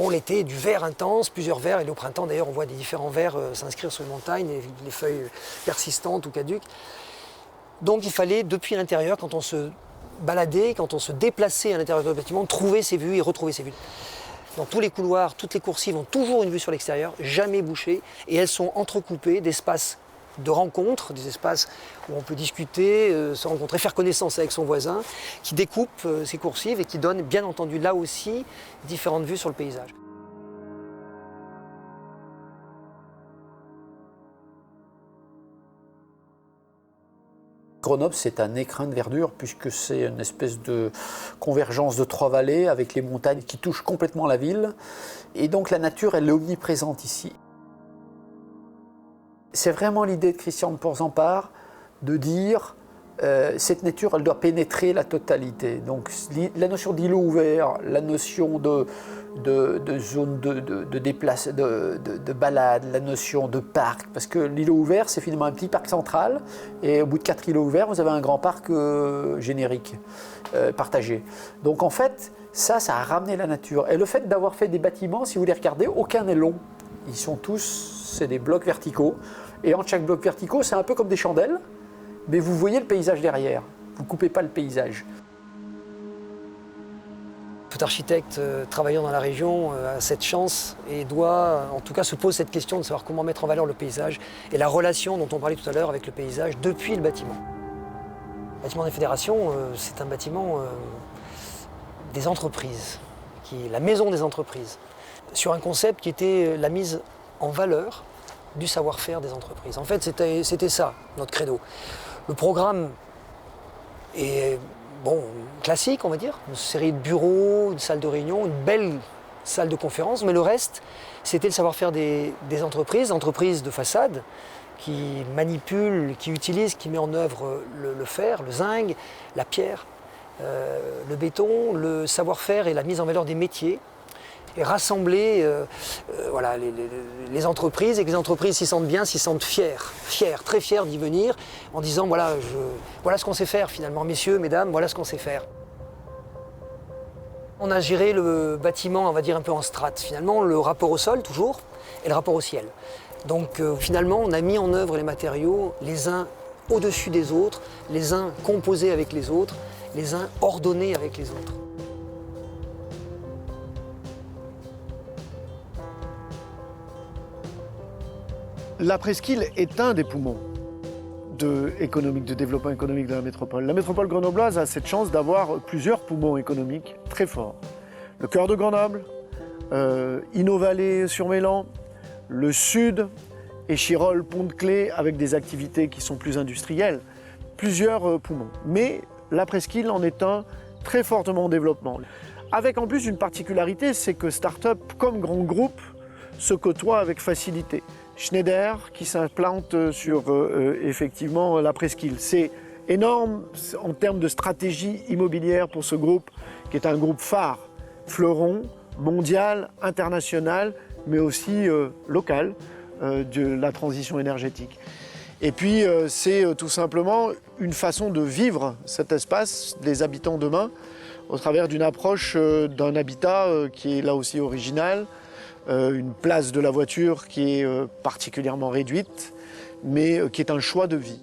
Speaker 11: l'été, du vert intense, plusieurs verts. Et au printemps, d'ailleurs, on voit des différents verts s'inscrire sur les montagnes, les feuilles persistantes ou caduques. Donc il fallait, depuis l'intérieur, quand on se baladait, quand on se déplaçait à l'intérieur du bâtiment, trouver ces vues et retrouver ces vues. Dans tous les couloirs, toutes les coursives ont toujours une vue sur l'extérieur, jamais bouchées, et elles sont entrecoupées d'espaces de rencontres, des espaces où on peut discuter, se rencontrer, faire connaissance avec son voisin, qui découpent ces coursives et qui donnent bien entendu là aussi différentes vues sur le paysage.
Speaker 3: Grenoble, c'est un écrin de verdure puisque c'est une espèce de convergence de 3 vallées avec les montagnes qui touchent complètement la ville. Et donc la nature, elle est omniprésente ici. C'est vraiment l'idée de Christian de Port-Zampar de dire cette nature, elle doit pénétrer la totalité. Donc la notion d'îlot ouvert, la notion de zone de balade, la notion de parc, parce que l'îlot ouvert, c'est finalement un petit parc central, et au bout de 4 îlots ouverts, vous avez un grand parc générique, partagé. Donc en fait, ça a ramené la nature. Et le fait d'avoir fait des bâtiments, si vous les regardez, aucun n'est long. Ils sont tous, c'est des blocs verticaux. Et entre chaque bloc verticaux, c'est un peu comme des chandelles, mais vous voyez le paysage derrière. Vous ne coupez pas le paysage.
Speaker 11: Tout architecte travaillant dans la région a cette chance et doit, en tout cas, se pose cette question de savoir comment mettre en valeur le paysage et la relation dont on parlait tout à l'heure avec le paysage depuis le bâtiment. Le bâtiment des fédérations, c'est un bâtiment des entreprises, qui est la maison des entreprises, sur un concept qui était la mise en valeur du savoir-faire des entreprises. En fait, c'était ça, notre credo. Le programme est classique, on va dire, une série de bureaux, une salle de réunion, une belle salle de conférence, mais le reste, c'était le savoir-faire des entreprises de façade, qui manipulent, qui utilisent, qui met en œuvre le fer, le zinc, la pierre, le béton, le savoir-faire et la mise en valeur des métiers, et rassembler les entreprises, et que les entreprises s'y sentent bien, s'y sentent très fiers d'y venir, en disant voilà ce qu'on sait faire finalement, messieurs, mesdames, voilà ce qu'on sait faire. On a géré le bâtiment, on va dire un peu en strates, finalement, le rapport au sol toujours, et le rapport au ciel. Donc finalement, on a mis en œuvre les matériaux, les uns au-dessus des autres, les uns composés avec les autres, les uns ordonnés avec les autres.
Speaker 2: La presqu'île est un des poumons de développement économique de la métropole. La métropole grenobloise a cette chance d'avoir plusieurs poumons économiques très forts. Le cœur de Grenoble, Inno-Vallée-sur-Mélan, le sud, Échirolles, Pont-de-Clé, avec des activités qui sont plus industrielles. Plusieurs poumons. Mais la presqu'île en est un très fortement en développement. Avec en plus une particularité, c'est que start-up comme grands groupes se côtoient avec facilité. Schneider qui s'implante sur effectivement la presqu'île. C'est énorme en termes de stratégie immobilière pour ce groupe, qui est un groupe phare, fleuron, mondial, international, mais aussi local de la transition énergétique. Et puis c'est tout simplement une façon de vivre cet espace des habitants demain au travers d'une approche d'un habitat qui est là aussi original, une place de la voiture qui est particulièrement réduite, mais qui est un choix de vie.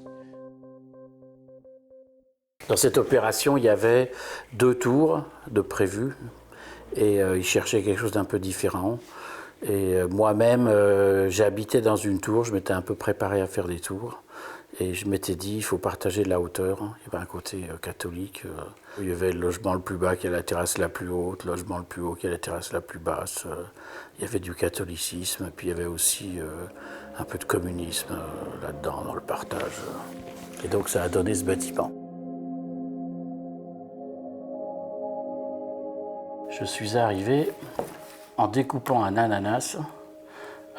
Speaker 7: Dans cette opération, il y avait 2 tours de prévues et ils cherchaient quelque chose d'un peu différent. Et moi-même, j'ai habité dans une tour, je m'étais un peu préparé à faire des tours. Et je m'étais dit, il faut partager la hauteur. Il y avait un côté catholique. Il y avait le logement le plus bas qui a la terrasse la plus haute, le logement le plus haut qui a la terrasse la plus basse. Il y avait du catholicisme, puis il y avait aussi un peu de communisme là-dedans, dans le partage. Et donc ça a donné ce bâtiment. Je suis arrivé, en découpant un ananas,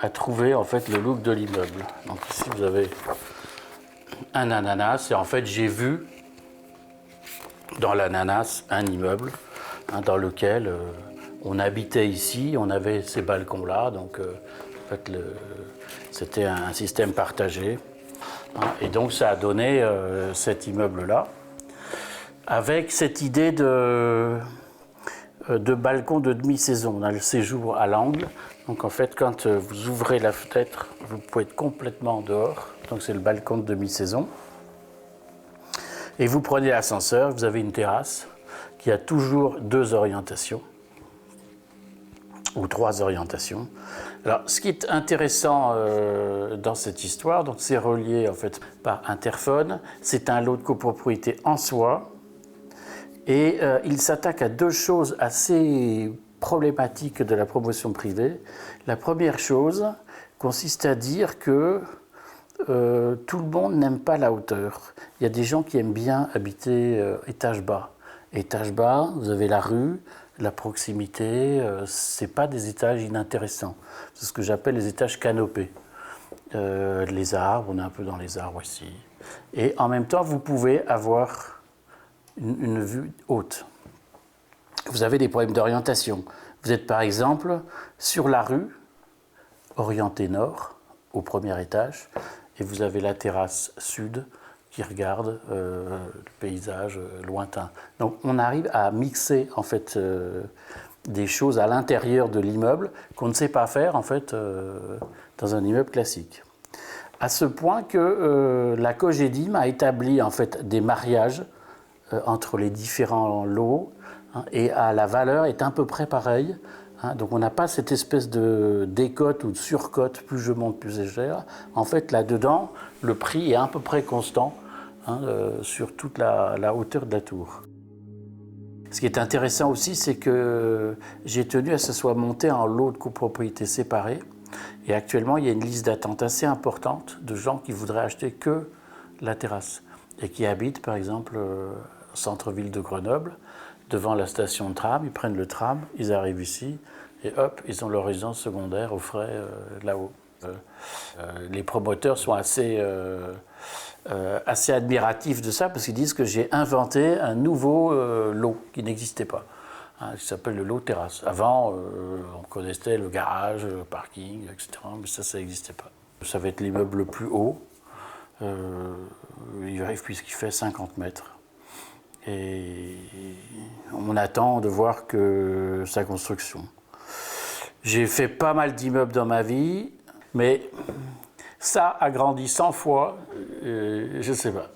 Speaker 7: à trouver en fait le look de l'immeuble. Donc ici vous avez un ananas, et en fait j'ai vu dans l'ananas un immeuble dans lequel on habitait ici, on avait ces balcons-là, donc en fait c'était un système partagé. Et donc ça a donné cet immeuble-là, avec cette idée de balcon de demi-saison. On a le séjour à l'angle, donc en fait quand vous ouvrez la fenêtre, vous pouvez être complètement dehors, donc c'est le balcon de demi-saison. Et vous prenez l'ascenseur, vous avez une terrasse qui a toujours 2 orientations, ou 3 orientations. Alors, ce qui est intéressant dans cette histoire, donc c'est relié en fait par interphone, c'est un lot de copropriété en soi, et il s'attaque à 2 choses assez problématiques de la promotion privée. La première chose consiste à dire que tout le monde n'aime pas la hauteur. Il y a des gens qui aiment bien habiter étage bas. Étage bas, vous avez la rue, la proximité, c'est pas des étages inintéressants. C'est ce que j'appelle les étages canopés. Les arbres, on est un peu dans les arbres ici. Et en même temps, vous pouvez avoir une vue haute. Vous avez des problèmes d'orientation. Vous êtes par exemple sur la rue, orientée nord, au premier étage, et vous avez la terrasse sud qui regarde le paysage lointain. Donc on arrive à mixer en fait des choses à l'intérieur de l'immeuble qu'on ne sait pas faire en fait dans un immeuble classique. À ce point que la Cogedim a établi en fait des mariages entre les différents lots, hein, et la valeur est à peu près pareille. Hein, donc on n'a pas cette espèce de décote ou de surcote, plus je monte, plus c'est cher. En fait, là-dedans, le prix est à peu près constant, hein, sur toute la hauteur de la tour. Ce qui est intéressant aussi, c'est que j'ai tenu à ce que ce soit monté en lot de copropriété séparés. Et actuellement, il y a une liste d'attente assez importante de gens qui voudraient acheter que la terrasse et qui habitent, par exemple, au centre-ville de Grenoble, devant la station de tram, ils prennent le tram, ils arrivent ici, et hop, ils ont leur résidence secondaire au frais là-haut. Les promoteurs sont assez admiratifs de ça, parce qu'ils disent que j'ai inventé un nouveau lot qui n'existait pas, hein, qui s'appelle le lot terrasse. Avant, on connaissait le garage, le parking, etc., mais ça n'existait pas. Ça va être l'immeuble le plus haut, il arrive puisqu'il fait 50 mètres. Et on attend de voir que sa construction. J'ai fait pas mal d'immeubles dans ma vie, mais ça a grandi 100 fois, je ne sais pas.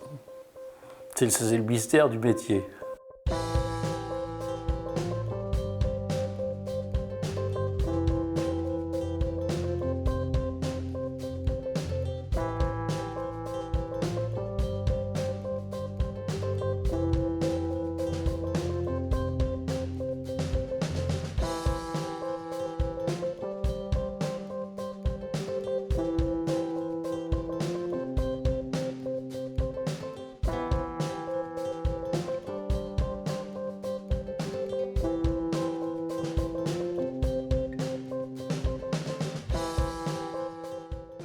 Speaker 7: C'est le mystère du métier.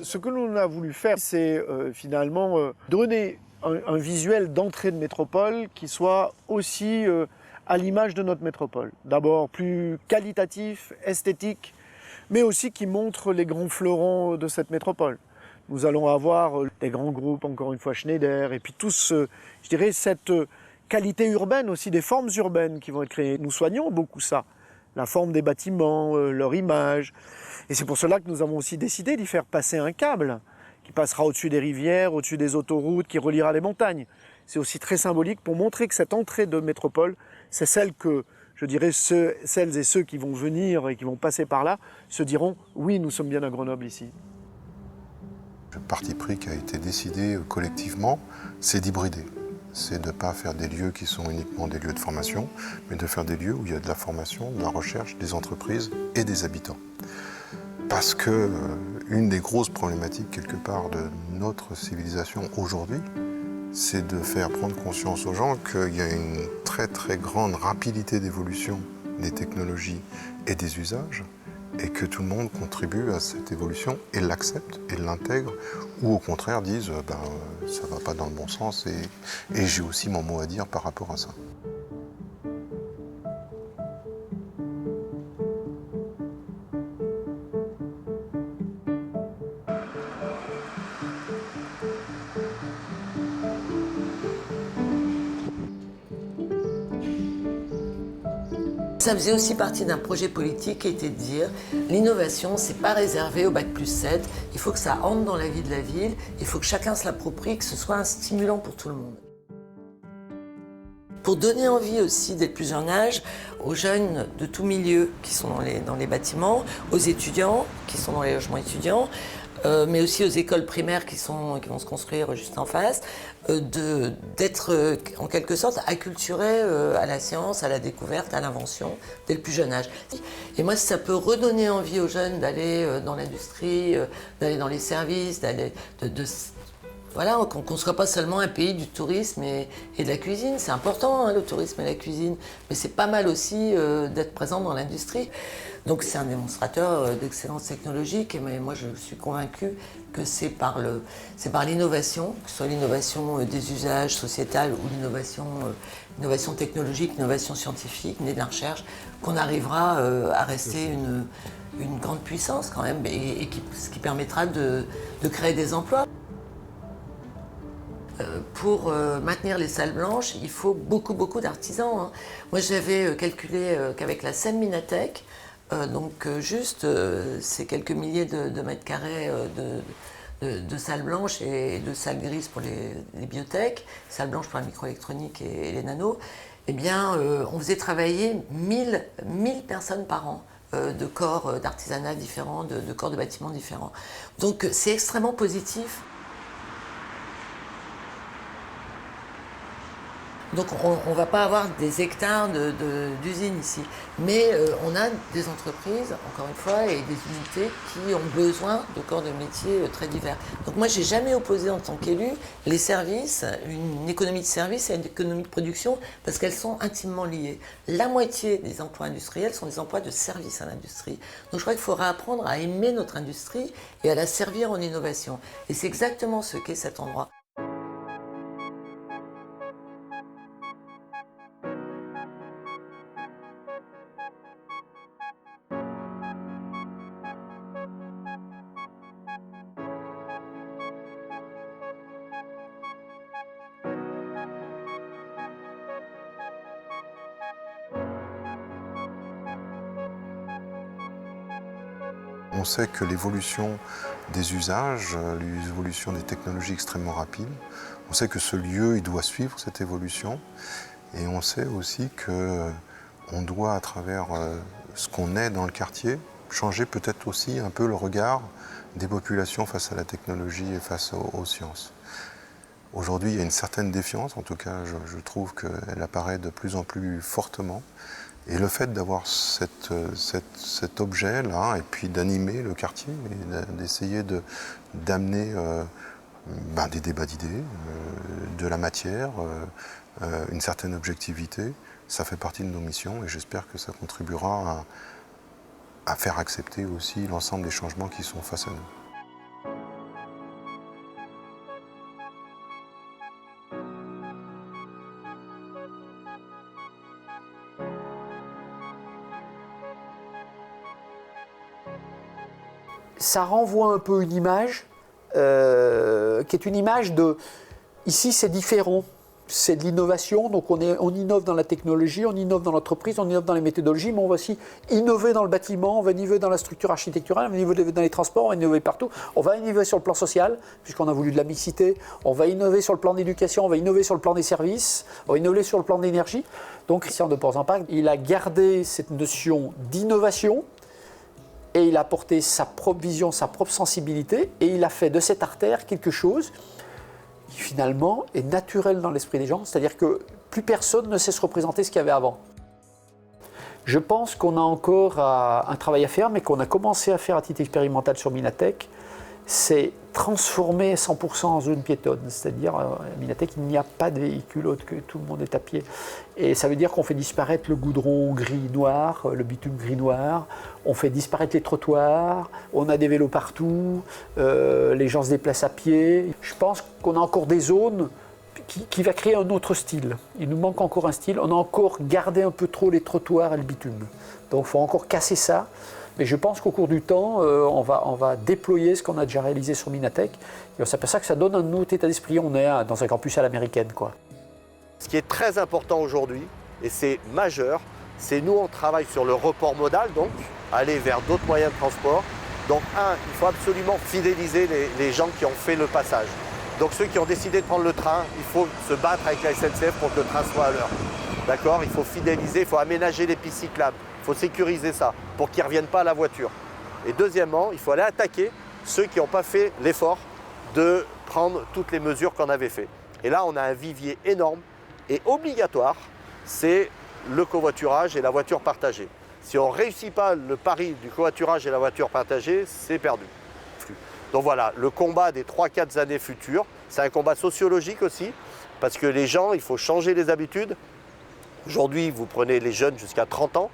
Speaker 2: Ce que l'on a voulu faire, c'est finalement donner un visuel d'entrée de métropole qui soit aussi à l'image de notre métropole. D'abord plus qualitatif, esthétique, mais aussi qui montre les grands fleurons de cette métropole. Nous allons avoir des grands groupes, encore une fois Schneider, et puis tous, je dirais, cette qualité urbaine aussi, des formes urbaines qui vont être créées. Nous soignons beaucoup ça, la forme des bâtiments, leur image. Et c'est pour cela que nous avons aussi décidé d'y faire passer un câble qui passera au-dessus des rivières, au-dessus des autoroutes, qui reliera les montagnes. C'est aussi très symbolique pour montrer que cette entrée de métropole, c'est celle que, je dirais, celles et ceux qui vont venir et qui vont passer par là se diront « oui, nous sommes bien à Grenoble ici ».
Speaker 4: Le parti pris qui a été décidé collectivement, c'est d'hybrider. C'est de ne pas faire des lieux qui sont uniquement des lieux de formation, mais de faire des lieux où il y a de la formation, de la recherche, des entreprises et des habitants. Parce que une des grosses problématiques, quelque part, de notre civilisation aujourd'hui, c'est de faire prendre conscience aux gens qu'il y a une très très grande rapidité d'évolution des technologies et des usages, et que tout le monde contribue à cette évolution et l'accepte et l'intègre, ou au contraire disent ça ne va pas dans le bon sens et j'ai aussi mon mot à dire par rapport à ça.
Speaker 1: Ça faisait aussi partie d'un projet politique qui était de dire l'innovation, c'est pas réservé au Bac+7, il faut que ça entre dans la vie de la ville, il faut que chacun se l'approprie, que ce soit un stimulant pour tout le monde. Pour donner envie aussi dès le plus jeune âge aux jeunes de tout milieu qui sont dans les bâtiments, aux étudiants qui sont dans les logements étudiants, mais aussi aux écoles primaires qui vont se construire juste en face, d'être en quelque sorte acculturés à la science, à la découverte, à l'invention, dès le plus jeune âge. Et moi, si ça peut redonner envie aux jeunes d'aller dans l'industrie, d'aller dans les services, Voilà, qu'on ne soit pas seulement un pays du tourisme et de la cuisine. C'est important, hein, le tourisme et la cuisine, mais c'est pas mal aussi d'être présent dans l'industrie. Donc c'est un démonstrateur d'excellence technologique, mais moi je suis convaincue que c'est par l'innovation, que ce soit l'innovation des usages sociétals ou l'innovation technologique, l'innovation scientifique, née de la recherche, qu'on arrivera à rester une grande puissance quand même, et ce qui permettra de créer des emplois. Pour maintenir les salles blanches, il faut beaucoup d'artisans, hein. Moi, j'avais calculé qu'avec la Seine-Minatek, ces quelques milliers de mètres carrés de salles blanches et de salles grises pour les biotech, salles blanches pour la microélectronique et les nanos, eh bien, on faisait travailler 1000 personnes par an. De corps d'artisanat différents, de corps de bâtiments différents. Donc, c'est extrêmement positif. Donc on ne va pas avoir des hectares d'usines ici, mais on a des entreprises, encore une fois, et des unités qui ont besoin de corps de métier très divers. Donc moi, je n'ai jamais opposé en tant qu'élu les services, une économie de service et une économie de production, parce qu'elles sont intimement liées. La moitié des emplois industriels sont des emplois de service à l'industrie. Donc je crois qu'il faudra apprendre à aimer notre industrie et à la servir en innovation. Et c'est exactement ce qu'est cet endroit.
Speaker 4: On sait que l'évolution des usages, l'évolution des technologies est extrêmement rapide. On sait que ce lieu, il doit suivre cette évolution. Et on sait aussi qu'on doit, à travers ce qu'on est dans le quartier, changer peut-être aussi un peu le regard des populations face à la technologie et face aux sciences. Aujourd'hui, il y a une certaine défiance, en tout cas, je trouve qu'elle apparaît de plus en plus fortement. Et le fait d'avoir cet objet-là, et puis d'animer le quartier, et d'essayer d'amener des débats d'idées, de la matière, une certaine objectivité, ça fait partie de nos missions, et j'espère que ça contribuera à faire accepter aussi l'ensemble des changements qui sont face à nous.
Speaker 3: Ça renvoie un peu une image qui est une image de... Ici, c'est différent. C'est de l'innovation, donc on innove dans la technologie, on innove dans l'entreprise, on innove dans les méthodologies, mais on va aussi innover dans le bâtiment, on va innover dans la structure architecturale, on va innover dans les transports, on va innover partout. On va innover sur le plan social, puisqu'on a voulu de la mixité, on va innover sur le plan d'éducation, on va innover sur le plan des services, on va innover sur le plan de l'énergie. Donc Christian de Porzenparc, il a gardé cette notion d'innovation, et il a apporté sa propre vision, sa propre sensibilité, et il a fait de cette artère quelque chose qui finalement est naturel dans l'esprit des gens, c'est-à-dire que plus personne ne sait se représenter ce qu'il y avait avant. Je pense qu'on a encore un travail à faire, mais qu'on a commencé à faire à titre expérimental sur Minatek, c'est transformer 100% en zone piétonne, c'est-à-dire à Minatek il n'y a pas de véhicule autre que tout le monde est à pied. Et ça veut dire qu'on fait disparaître le goudron gris-noir, le bitume gris-noir, on fait disparaître les trottoirs, on a des vélos partout, les gens se déplacent à pied. Je pense qu'on a encore des zones qui va créer un autre style. Il nous manque encore un style, on a encore gardé un peu trop les trottoirs et le bitume. Donc il faut encore casser ça. Mais je pense qu'au cours du temps, on va déployer ce qu'on a déjà réalisé sur Minatek. Et on s'aperçoit que ça donne un autre état d'esprit. On est dans un campus à l'américaine, quoi.
Speaker 8: Ce qui est très important aujourd'hui, et c'est majeur, c'est nous on travaille sur le report modal, donc aller vers d'autres moyens de transport. Donc il faut absolument fidéliser les gens qui ont fait le passage. Donc ceux qui ont décidé de prendre le train, il faut se battre avec la SNCF pour que le train soit à l'heure. D'accord ? Il faut fidéliser, il faut aménager les pistes cyclables. Il faut sécuriser ça pour qu'ils ne reviennent pas à la voiture. Et deuxièmement, il faut aller attaquer ceux qui n'ont pas fait l'effort de prendre toutes les mesures qu'on avait fait. Et là, on a un vivier énorme et obligatoire, c'est le covoiturage et la voiture partagée. Si on ne réussit pas le pari du covoiturage et la voiture partagée, c'est perdu. Donc voilà, le combat des 3-4 années futures, C'est un combat sociologique aussi, parce que les gens, il faut changer les habitudes. Aujourd'hui, vous prenez les jeunes jusqu'à 30 ans,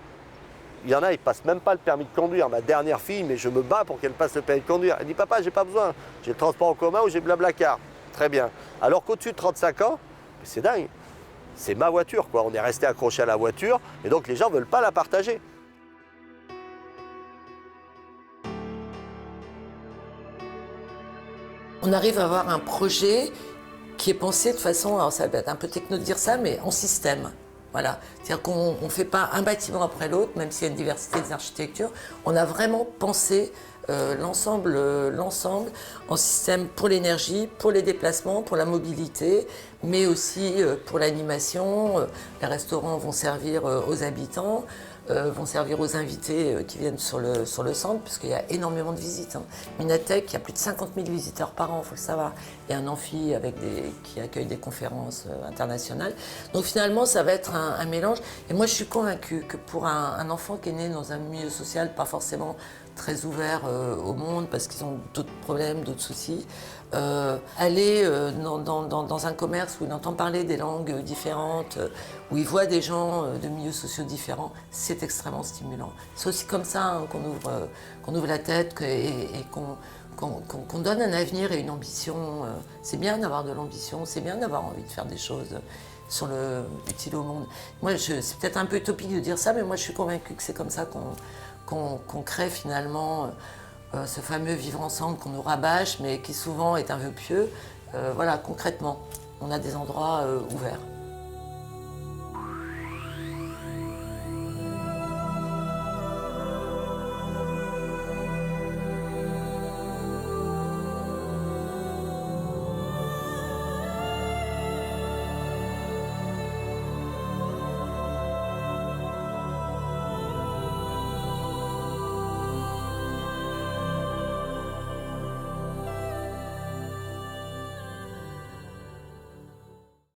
Speaker 8: il y en a, ils ne passent même pas le permis de conduire. Ma dernière fille, mais je me bats pour qu'elle passe le permis de conduire. Elle dit, papa, j'ai pas besoin, j'ai le transport en commun ou j'ai Blablacar. Très bien. Alors qu'au-dessus de 35 ans, c'est dingue. C'est ma voiture, quoi. On est resté accroché à la voiture, et donc les gens ne veulent pas la partager.
Speaker 1: On arrive à avoir un projet qui est pensé de façon, alors ça va être un peu techno de dire ça, mais en système. Voilà. C'est-à-dire qu'on ne fait pas un bâtiment après l'autre, même s'il y a une diversité des architectures. On a vraiment pensé l'ensemble en système pour l'énergie, pour les déplacements, pour la mobilité, mais aussi pour l'animation. Les restaurants vont servir aux habitants. Vont servir aux invités qui viennent sur le centre, puisqu'il y a énormément de visites. Minatek, il y a plus de 50 000 visiteurs par an, il faut le savoir. Il y a un amphi qui accueille des conférences internationales. Donc finalement, ça va être un mélange. Et moi, je suis convaincue que pour un enfant qui est né dans un milieu social pas forcément très ouvert au monde, parce qu'ils ont d'autres problèmes, d'autres soucis, aller dans un commerce où il entend parler des langues différentes, où il voit des gens de milieux sociaux différents, c'est extrêmement stimulant. C'est aussi comme ça qu'on ouvre la tête et qu'on donne un avenir et une ambition. C'est bien d'avoir de l'ambition, c'est bien d'avoir envie de faire des choses sur le utile au monde. Moi, c'est peut-être un peu utopique de dire ça, mais moi je suis convaincue que c'est comme ça qu'on crée finalement ce fameux vivre ensemble qu'on nous rabâche, mais qui souvent est un vœu pieux. Voilà, concrètement, on a des endroits ouverts.